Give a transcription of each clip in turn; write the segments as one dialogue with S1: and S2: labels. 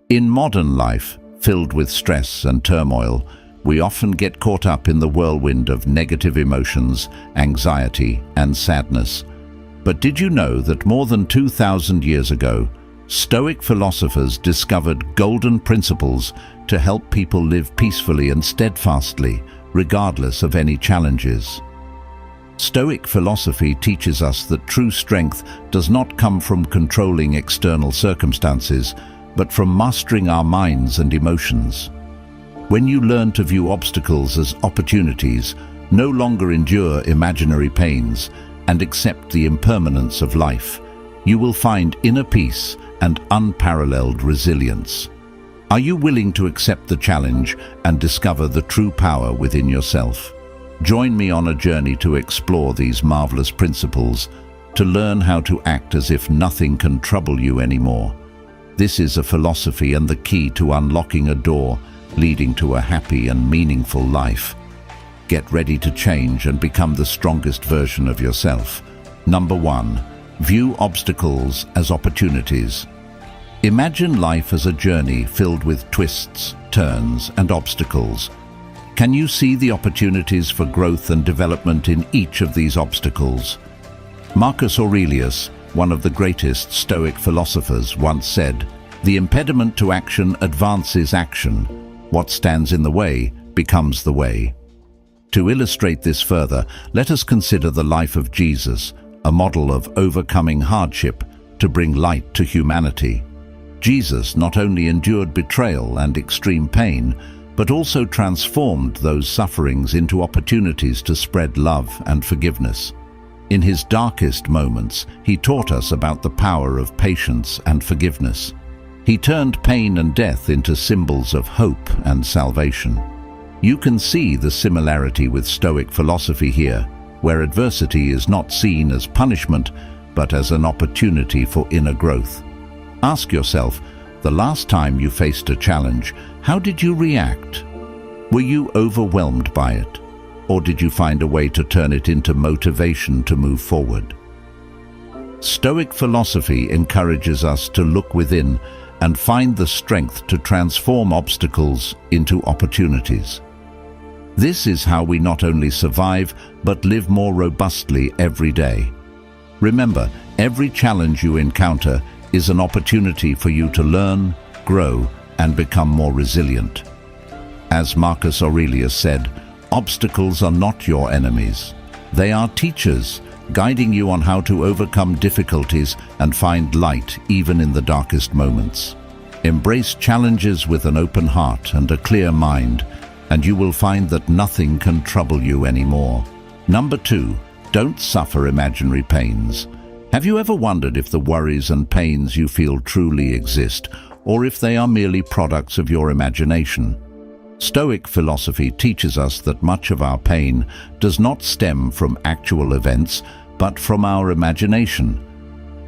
S1: In modern life, filled with stress and turmoil, we often get caught up in the whirlwind of negative emotions, anxiety, and sadness. But did you know that more than 2,000 years ago, Stoic philosophers discovered golden principles to help people live peacefully and steadfastly, regardless of any challenges? Stoic philosophy teaches us that true strength does not come from controlling external circumstances, but from mastering our minds and emotions. When you learn to view obstacles as opportunities, no longer endure imaginary pains, and accept the impermanence of life, you will find inner peace and unparalleled resilience. Are you willing to accept the challenge and discover the true power within yourself? Join me on a journey to explore these marvelous principles, to learn how to act as if nothing can trouble you anymore. This is a philosophy and the key to unlocking a door leading to a happy and meaningful life. Get ready to change and become the strongest version of yourself. Number 1. View obstacles as opportunities. Imagine life as a journey filled with twists, turns, and obstacles. Can you see the opportunities for growth and development in each of these obstacles? Marcus Aurelius, one of the greatest Stoic philosophers, once said, "The impediment to action advances action. What stands in the way becomes the way." To illustrate this further, let us consider the life of Jesus, a model of overcoming hardship to bring light to humanity. Jesus not only endured betrayal and extreme pain, but also transformed those sufferings into opportunities to spread love and forgiveness. In his darkest moments, he taught us about the power of patience and forgiveness. He turned pain and death into symbols of hope and salvation. You can see the similarity with Stoic philosophy here, where adversity is not seen as punishment, but as an opportunity for inner growth. Ask yourself, the last time you faced a challenge, how did you react? Were you overwhelmed by it? Or did you find a way to turn it into motivation to move forward? Stoic philosophy encourages us to look within and find the strength to transform obstacles into opportunities. This is how we not only survive, but live more robustly every day. Remember, every challenge you encounter is an opportunity for you to learn, grow, and become more resilient. As Marcus Aurelius said, obstacles are not your enemies. They are teachers, guiding you on how to overcome difficulties and find light even in the darkest moments. Embrace challenges with an open heart and a clear mind, and you will find that nothing can trouble you anymore. Number 2, don't suffer imaginary pains. Have you ever wondered if the worries and pains you feel truly exist, or if they are merely products of your imagination? Stoic philosophy teaches us that much of our pain does not stem from actual events, but from our imagination.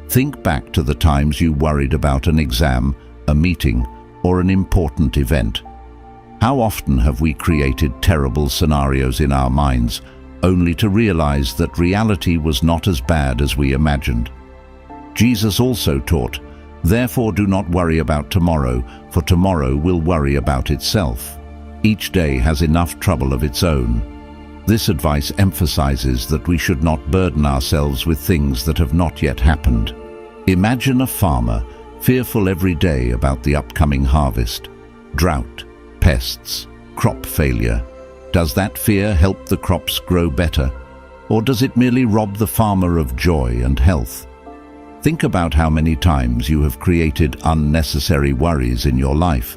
S1: Think back to the times you worried about an exam, a meeting, or an important event. How often have we created terrible scenarios in our minds, only to realize that reality was not as bad as we imagined? Jesus also taught, "Therefore do not worry about tomorrow, for tomorrow will worry about itself. Each day has enough trouble of its own." This advice emphasizes that we should not burden ourselves with things that have not yet happened. Imagine a farmer, fearful every day about the upcoming harvest. Drought, pests, crop failure. Does that fear help the crops grow better? Or does it merely rob the farmer of joy and health? Think about how many times you have created unnecessary worries in your life.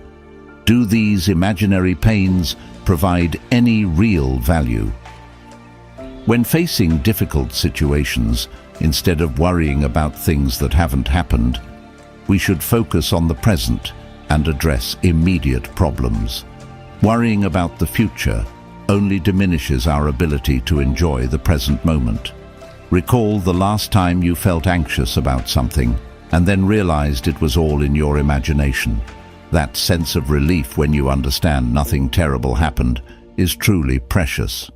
S1: Do these imaginary pains provide any real value? When facing difficult situations, instead of worrying about things that haven't happened, we should focus on the present and address immediate problems. Worrying about the future only diminishes our ability to enjoy the present moment. Recall the last time you felt anxious about something and then realized it was all in your imagination. That sense of relief when you understand nothing terrible happened is truly precious.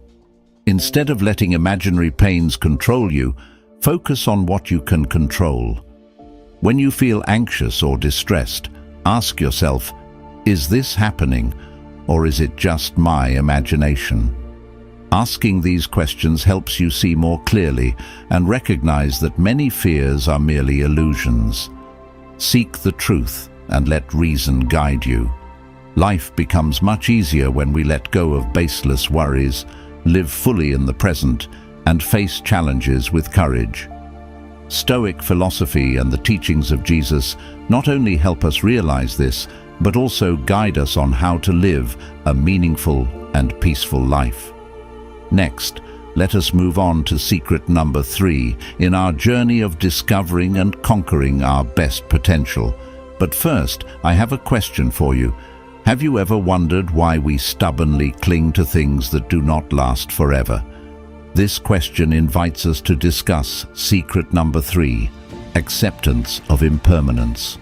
S1: Instead of letting imaginary pains control you, focus on what you can control. When you feel anxious or distressed, Ask yourself, is this happening, or is it just my imagination? Asking these questions helps you see more clearly and recognize that many fears are merely illusions. Seek the truth and let reason guide you. Life becomes much easier when we let go of baseless worries, live fully in the present, and face challenges with courage. Stoic philosophy and the teachings of Jesus not only help us realize this, but also guide us on how to live a meaningful and peaceful life. Next, let us move on to secret number 3 in our journey of discovering and conquering our best potential. But first, I have a question for you. Have you ever wondered why we stubbornly cling to things that do not last forever? This question invites us to discuss secret number 3, acceptance of impermanence.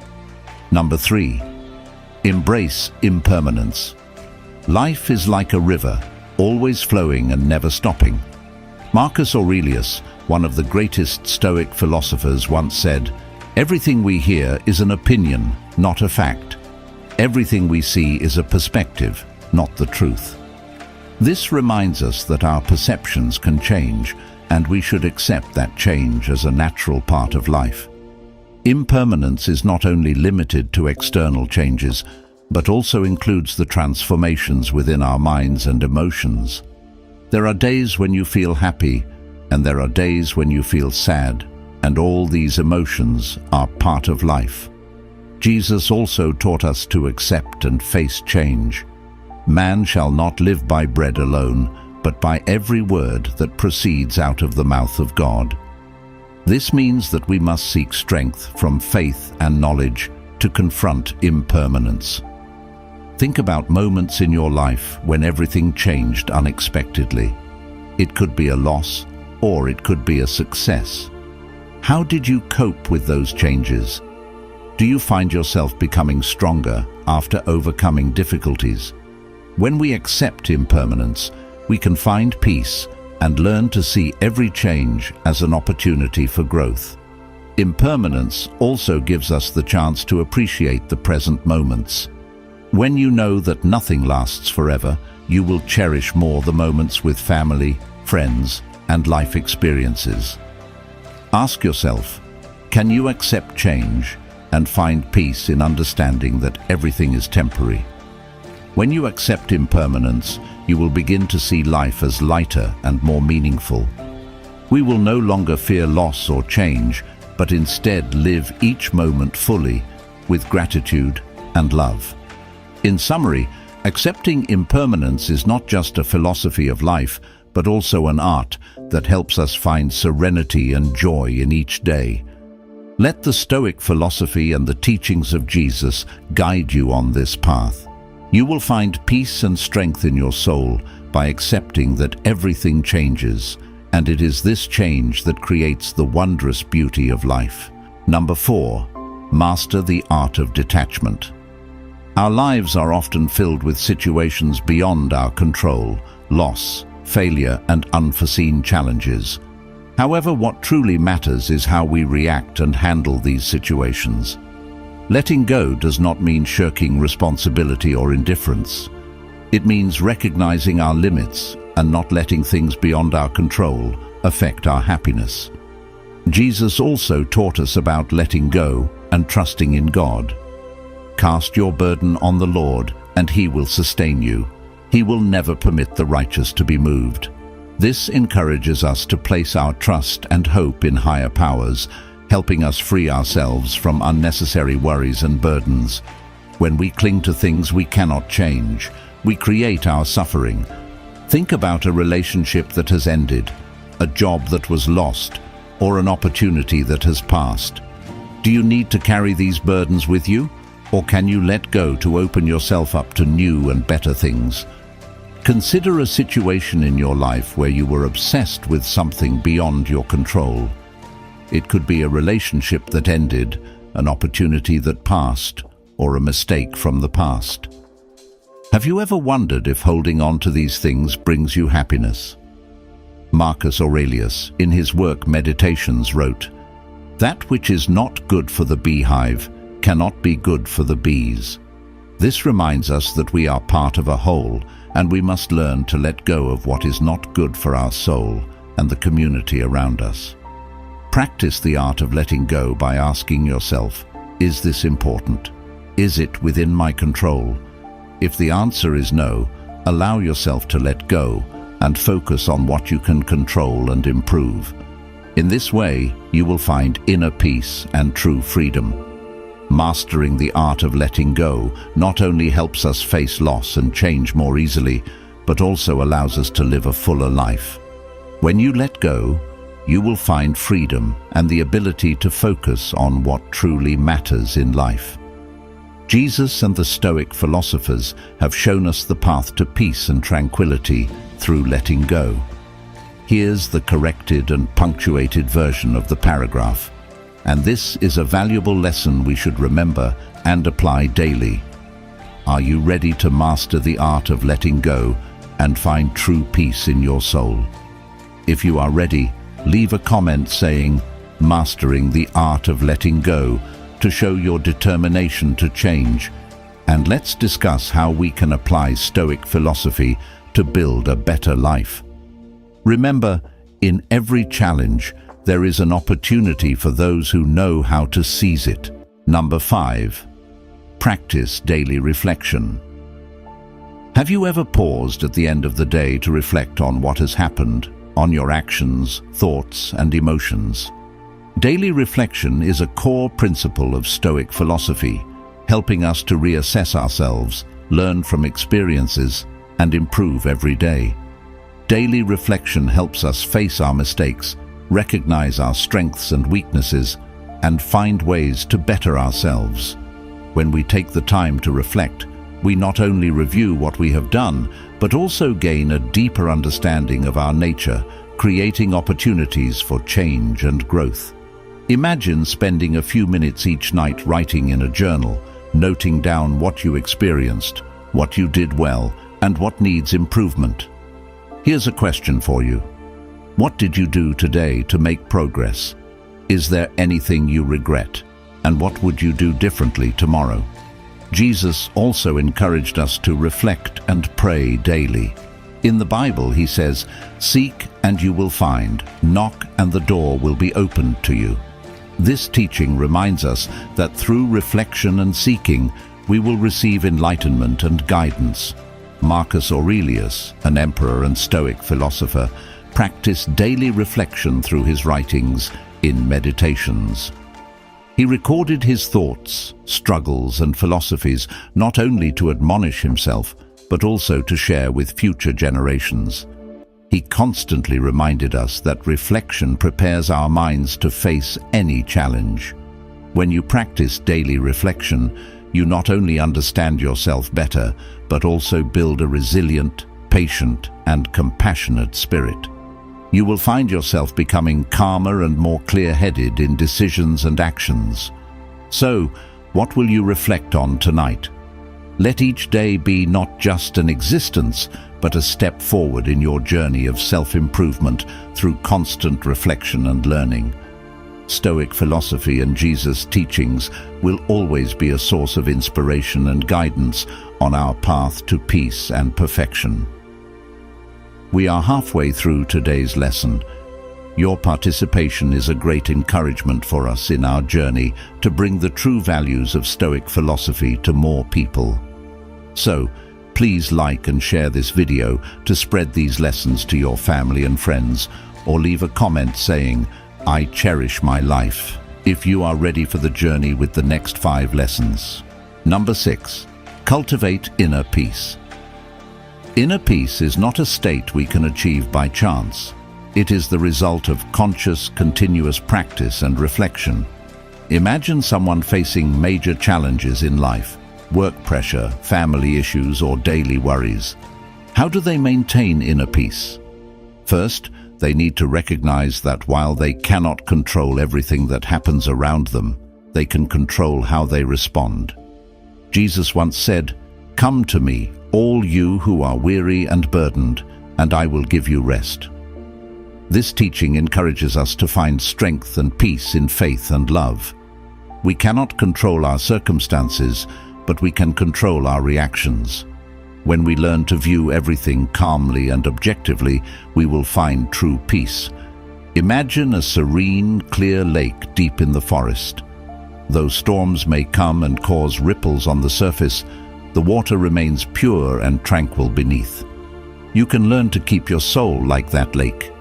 S1: Number 3, embrace impermanence. Life is like a river, always flowing and never stopping. Marcus Aurelius, one of the greatest Stoic philosophers, once said, "Everything we hear is an opinion, not a fact. Everything we see is a perspective, not the truth." This reminds us that our perceptions can change, and we should accept that change as a natural part of life. Impermanence is not only limited to external changes, but also includes the transformations within our minds and emotions. There are days when you feel happy, and there are days when you feel sad, and all these emotions are part of life. Jesus also taught us to accept and face change. Man shall not live by bread alone, but by every word that proceeds out of the mouth of God. This means that we must seek strength from faith and knowledge to confront impermanence. Think about moments in your life when everything changed unexpectedly. It could be a loss, or it could be a success. How did you cope with those changes? Do you find yourself becoming stronger after overcoming difficulties? When we accept impermanence, we can find peace and learn to see every change as an opportunity for growth. Impermanence also gives us the chance to appreciate the present moments. When you know that nothing lasts forever, you will cherish more the moments with family, friends, and life experiences. Ask yourself, can you accept change and find peace in understanding that everything is temporary? When you accept impermanence, you will begin to see life as lighter and more meaningful. We will no longer fear loss or change, but instead live each moment fully with gratitude and love. In summary, accepting impermanence is not just a philosophy of life, but also an art that helps us find serenity and joy in each day. Let the Stoic philosophy and the teachings of Jesus guide you on this path. You will find peace and strength in your soul by accepting that everything changes, and it is this change that creates the wondrous beauty of life. Number 4, master the art of detachment. Our lives are often filled with situations beyond our control, loss, failure, and unforeseen challenges. However, what truly matters is how we react and handle these situations. Letting go does not mean shirking responsibility or indifference. It means recognizing our limits and not letting things beyond our control affect our happiness. Jesus also taught us about letting go and trusting in God. Cast your burden on the Lord, and He will sustain you. He will never permit the righteous to be moved. This encourages us to place our trust and hope in higher powers, helping us free ourselves from unnecessary worries and burdens. When we cling to things we cannot change, we create our suffering. Think about a relationship that has ended, a job that was lost, or an opportunity that has passed. Do you need to carry these burdens with you? Or can you let go to open yourself up to new and better things? Consider a situation in your life where you were obsessed with something beyond your control. It could be a relationship that ended, an opportunity that passed, or a mistake from the past. Have you ever wondered if holding on to these things brings you happiness? Marcus Aurelius, in his work Meditations, wrote, "That which is not good for the beehive cannot be good for the bees. This reminds us that we are part of a whole, and we must learn to let go of what is not good for our soul and the community around us. Practice the art of letting go by asking yourself, is this important? Is it within my control? If the answer is no, allow yourself to let go and focus on what you can control and improve. In this way, you will find inner peace and true freedom. Mastering the art of letting go not only helps us face loss and change more easily, but also allows us to live a fuller life. When you let go, you will find freedom and the ability to focus on what truly matters in life. Jesus and the Stoic philosophers have shown us the path to peace and tranquility through letting go. Here's the corrected and punctuated version of the paragraph, and this is a valuable lesson we should remember and apply daily. Are you ready to master the art of letting go and find true peace in your soul? If you are ready, leave a comment saying, "Mastering the art of letting go," to show your determination to change. And let's discuss how we can apply Stoic philosophy to build a better life. Remember, in every challenge, there is an opportunity for those who know how to seize it. Number 5. Practice daily reflection. Have you ever paused at the end of the day to reflect on what has happened, on your actions, thoughts, and emotions? Daily reflection is a core principle of Stoic philosophy, helping us to reassess ourselves, learn from experiences, and improve every day. Daily reflection helps us face our mistakes, recognize our strengths and weaknesses, and find ways to better ourselves. When we take the time to reflect, we not only review what we have done, but also gain a deeper understanding of our nature, creating opportunities for change and growth. Imagine spending a few minutes each night writing in a journal, noting down what you experienced, what you did well, and what needs improvement. Here's a question for you. What did you do today to make progress? Is there anything you regret? And what would you do differently tomorrow? Jesus also encouraged us to reflect and pray daily. In the Bible, he says, "Seek and you will find, knock and the door will be opened to you." This teaching reminds us that through reflection and seeking, we will receive enlightenment and guidance. Marcus Aurelius, an emperor and Stoic philosopher, practiced daily reflection through his writings in Meditations. He recorded his thoughts, struggles, and philosophies not only to admonish himself, but also to share with future generations. He constantly reminded us that reflection prepares our minds to face any challenge. When you practice daily reflection, you not only understand yourself better, but also build a resilient, patient, and compassionate spirit. You will find yourself becoming calmer and more clear-headed in decisions and actions. So, what will you reflect on tonight? Let each day be not just an existence, but a step forward in your journey of self-improvement through constant reflection and learning. Stoic philosophy and Jesus' teachings will always be a source of inspiration and guidance on our path to peace and perfection. We are halfway through today's lesson. Your participation is a great encouragement for us in our journey to bring the true values of Stoic philosophy to more people. So, please like and share this video to spread these lessons to your family and friends, or leave a comment saying, "I cherish my life," if you are ready for the journey with the next 5 lessons. Number 6. Cultivate inner peace. Inner peace is not a state we can achieve by chance. It is the result of conscious, continuous practice and reflection. Imagine someone facing major challenges in life, work pressure, family issues, or daily worries. How do they maintain inner peace? First, they need to recognize that while they cannot control everything that happens around them, they can control how they respond. Jesus once said, "Come to me, all you who are weary and burdened, and I will give you rest." This teaching encourages us to find strength and peace in faith and love. We cannot control our circumstances, but we can control our reactions. When we learn to view everything calmly and objectively, we will find true peace. Imagine a serene, clear lake deep in the forest. Though storms may come and cause ripples on the surface, the water remains pure and tranquil beneath. You can learn to keep your soul like that lake,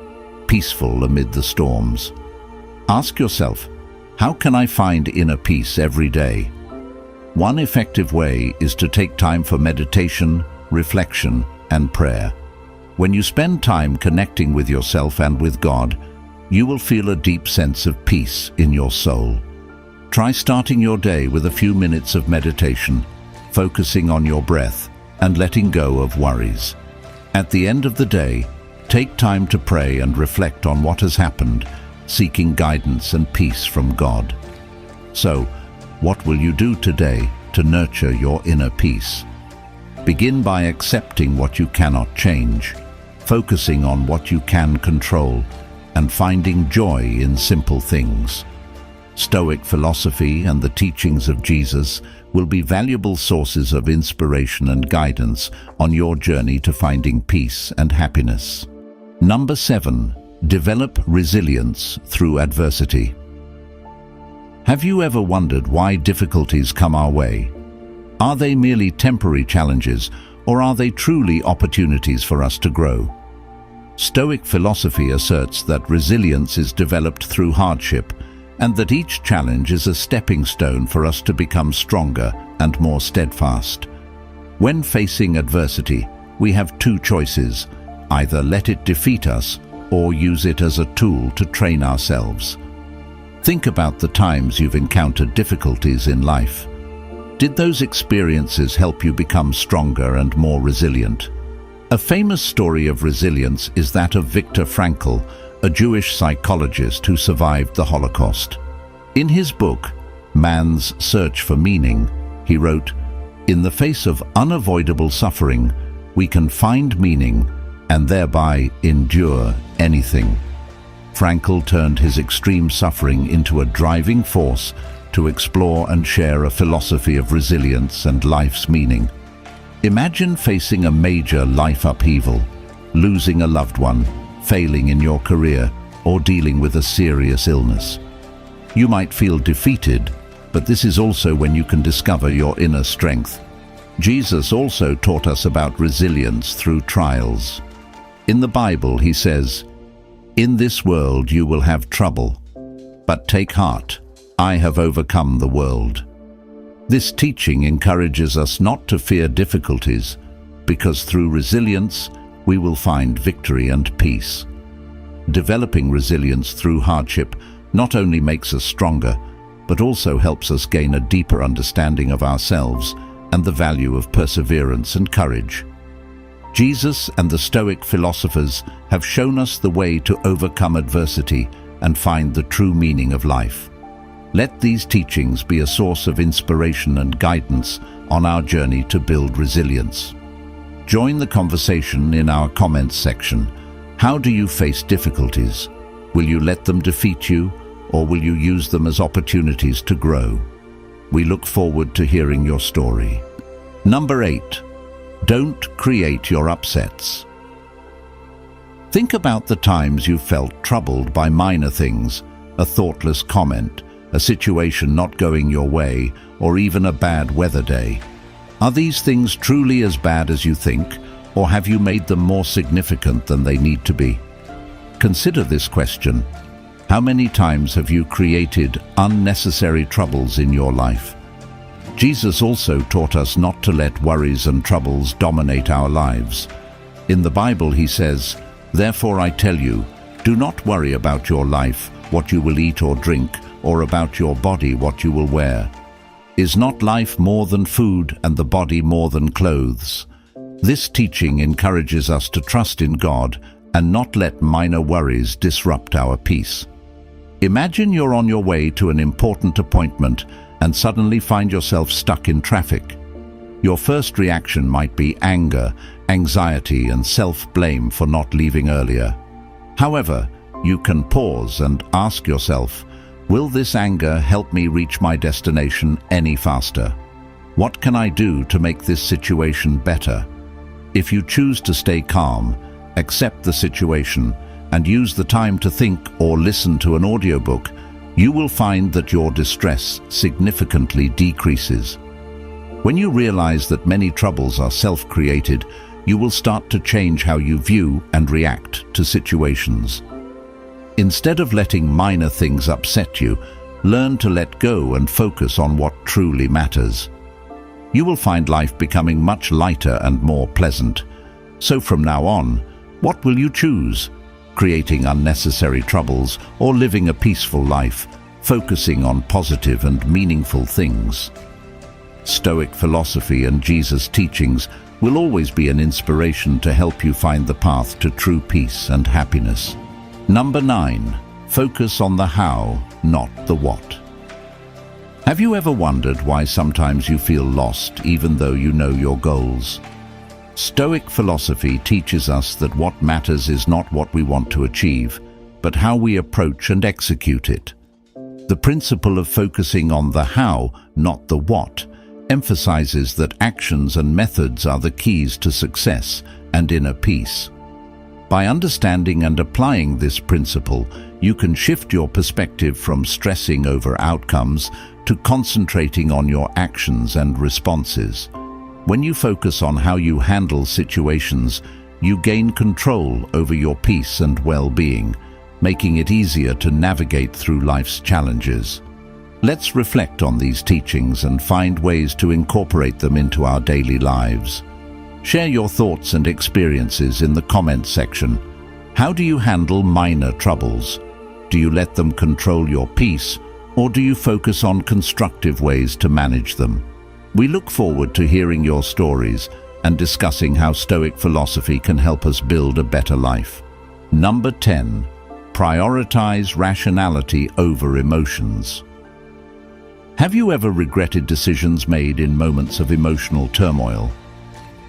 S1: peaceful amid the storms. Ask yourself, how can I find inner peace every day? One effective way is to take time for meditation, reflection, and prayer. When you spend time connecting with yourself and with God, you will feel a deep sense of peace in your soul. Try starting your day with a few minutes of meditation, focusing on your breath and letting go of worries. At the end of the day, take time to pray and reflect on what has happened, seeking guidance and peace from God. So, what will you do today to nurture your inner peace? Begin by accepting what you cannot change, focusing on what you can control, and finding joy in simple things. Stoic philosophy and the teachings of Jesus will be valuable sources of inspiration and guidance on your journey to finding peace and happiness. Number 7. Develop resilience through adversity. Have you ever wondered why difficulties come our way? Are they merely temporary challenges, or are they truly opportunities for us to grow? Stoic philosophy asserts that resilience is developed through hardship, and that each challenge is a stepping stone for us to become stronger and more steadfast. When facing adversity, we have two choices: either let it defeat us or use it as a tool to train ourselves. Think about the times you've encountered difficulties in life. Did those experiences help you become stronger and more resilient? A famous story of resilience is that of Viktor Frankl, a Jewish psychologist who survived the Holocaust. In his book, Man's Search for Meaning, he wrote, "In the face of unavoidable suffering, we can find meaning and thereby endure anything." Frankl turned his extreme suffering into a driving force to explore and share a philosophy of resilience and life's meaning. Imagine facing a major life upheaval, losing a loved one, failing in your career, or dealing with a serious illness. You might feel defeated, but this is also when you can discover your inner strength. Jesus also taught us about resilience through trials. In the Bible, he says, "In this world you will have trouble, but take heart, I have overcome the world." This teaching encourages us not to fear difficulties, because through resilience, we will find victory and peace. Developing resilience through hardship not only makes us stronger, but also helps us gain a deeper understanding of ourselves and the value of perseverance and courage. Jesus and the Stoic philosophers have shown us the way to overcome adversity and find the true meaning of life. Let these teachings be a source of inspiration and guidance on our journey to build resilience. Join the conversation in our comments section. How do you face difficulties? Will you let them defeat you, or will you use them as opportunities to grow? We look forward to hearing your story. Number 8. Don't create your upsets. Think about the times you felt troubled by minor things, a thoughtless comment, a situation not going your way, or even a bad weather day. Are these things truly as bad as you think, or have you made them more significant than they need to be? Consider this question. How many times have you created unnecessary troubles in your life? Jesus also taught us not to let worries and troubles dominate our lives. In the Bible, he says, "Therefore I tell you, do not worry about your life, what you will eat or drink, or about your body, what you will wear. Is not life more than food, and the body more than clothes?" This teaching encourages us to trust in God and not let minor worries disrupt our peace. Imagine you're on your way to an important appointment and suddenly find yourself stuck in traffic. Your first reaction might be anger, anxiety, and self-blame for not leaving earlier. However, you can pause and ask yourself, Will this anger help me reach my destination any faster? What can I do to make this situation better? If you choose to stay calm, accept the situation, and use the time to think or listen to an audiobook, you will find that your distress significantly decreases. When you realize that many troubles are self-created, you will start to change how you view and react to situations. Instead of letting minor things upset you, learn to let go and focus on what truly matters. You will find life becoming much lighter and more pleasant. So from now on, what will you choose? Creating unnecessary troubles or living a peaceful life, focusing on positive and meaningful things? Stoic philosophy and Jesus' teachings will always be an inspiration to help you find the path to true peace and happiness. Number 9. Focus on the how, not the what. Have you ever wondered why sometimes you feel lost even though you know your goals? Stoic philosophy teaches us that what matters is not what we want to achieve, but how we approach and execute it. The principle of focusing on the how, not the what, emphasizes that actions and methods are the keys to success and inner peace. By understanding and applying this principle, you can shift your perspective from stressing over outcomes to concentrating on your actions and responses. When you focus on how you handle situations, you gain control over your peace and well-being, making it easier to navigate through life's challenges. Let's reflect on these teachings and find ways to incorporate them into our daily lives. Share your thoughts and experiences in the comments section. How do you handle minor troubles? Do you let them control your peace, or do you focus on constructive ways to manage them? We look forward to hearing your stories and discussing how Stoic philosophy can help us build a better life. Number 10. Prioritize rationality over emotions. Have you ever regretted decisions made in moments of emotional turmoil?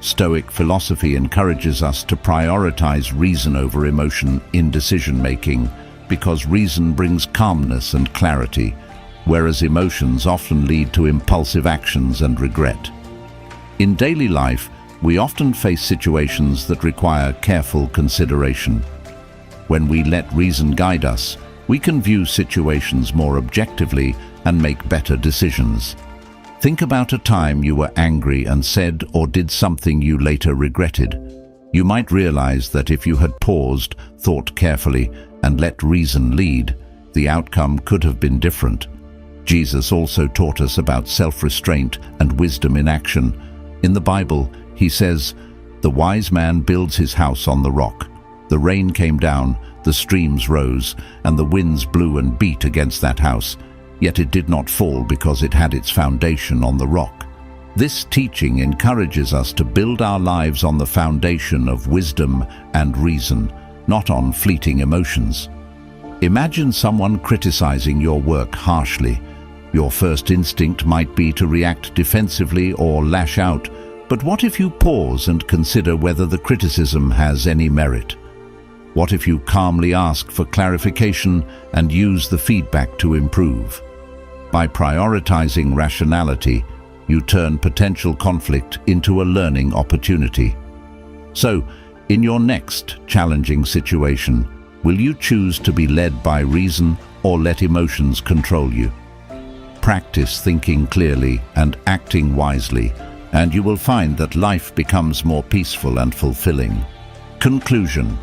S1: Stoic philosophy encourages us to prioritize reason over emotion in decision-making because reason brings calmness and clarity, whereas emotions often lead to impulsive actions and regret. In daily life, we often face situations that require careful consideration. When we let reason guide us, we can view situations more objectively and make better decisions. Think about a time you were angry and said or did something you later regretted. You might realize that if you had paused, thought carefully, and let reason lead, the outcome could have been different. Jesus also taught us about self-restraint and wisdom in action. In the Bible, he says, "The wise man builds his house on the rock. The rain came down, the streams rose, and the winds blew and beat against that house. Yet it did not fall because it had its foundation on the rock." This teaching encourages us to build our lives on the foundation of wisdom and reason, not on fleeting emotions. Imagine someone criticizing your work harshly. Your first instinct might be to react defensively or lash out, but what if you pause and consider whether the criticism has any merit? What if you calmly ask for clarification and use the feedback to improve? By prioritizing rationality, you turn potential conflict into a learning opportunity. So, in your next challenging situation, will you choose to be led by reason or let emotions control you? Practice thinking clearly and acting wisely, and you will find that life becomes more peaceful and fulfilling. Conclusion.